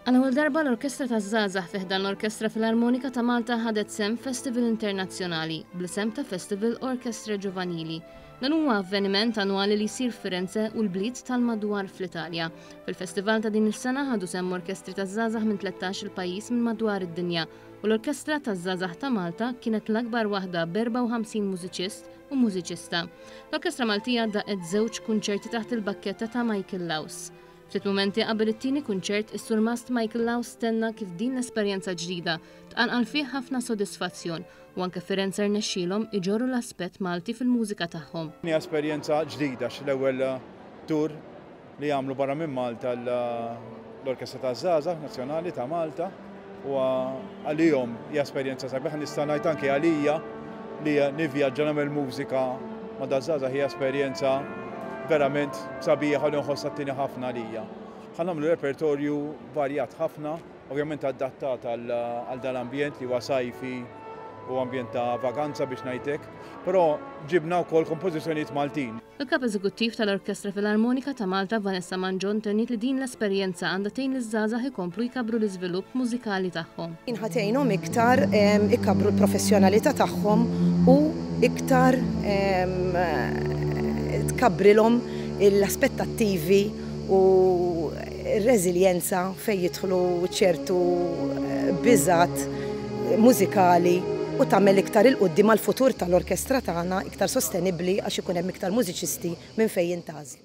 Għal darba l-Orkestra taż-Żgħażagħ fi ħdan l-Orkestra Filarmonika ta' Malta ħadet sem Festival Internazzjonali bl-isem ta' Festival Orkestra Ġovanili. Dan huwa avveniment annwali li jsir f'Firenze u l-bliet tal-madwar fl-Italja. Fil-festival ta' din is-sena ħadu sem orkestri taż-żgħażagħ minn 13-il pajjiż minn madwar id-dinja u l-Orkestra taż-Żgħażagħ ta' Malta kienet l-akbar waħda b'54 mużiċist u mużiċista. L-Orkestra Maltija daqet żewġ kunċerti taħt il-bakketta ta' Michael Laws. Ftit mumenti qabel it-tieni kunċert is-Sur Mast Michael Laws stenna kif din l-esperjenza ġdida tqanqal fih ħafna sodisfazzjon u anke Firenze rnexxielhom iġorru l-aspett Malti fil-mużika tagħhom. Hija esperjenza ġdida l-ewwel tur li jagħmlu barra minn Malta l-Orkestra taż-Żgħażagħ Nazzjonali ta' Malta u għalihom hija esperjenza sabiħa nista' ngħid anke għalija li nivvjaġġa nagħmel mużika ma' daż-żgħażagħ hija esperjenza verament sabiħa li nħossha tieni ħafna għalija. Ħa nagħmlu repertorju varjat ħafna, ovvjament adattat għal dal-ambjent li huwa sajfi u ambjent ta' vaganza biex ngħidlek, però ġibna wkoll kompożizzjonijiet Maltin. Il-kap eżekuttiv tal-Orkestra Filarmonika ta' Malta Vanessa Manġon tennit li din l-esperjenza għandha tgħin liż-żgħażagħ ikomplu jkabbru l-iżvilupp mużikali tagħhom. Inħatejnhom iktar ikabbru l-professjonalità tagħhom u iktar tkabrilhom l-aspettattivi u r-reżiljenza fejn jidħlu ċertu biżgħat mużikali u tagħmel iktar il-qudiem għall-futur tal-orkestra tagħna iktar sostenibbli għax ikun hemm iktar mużiċisti minn fejn jintażlu.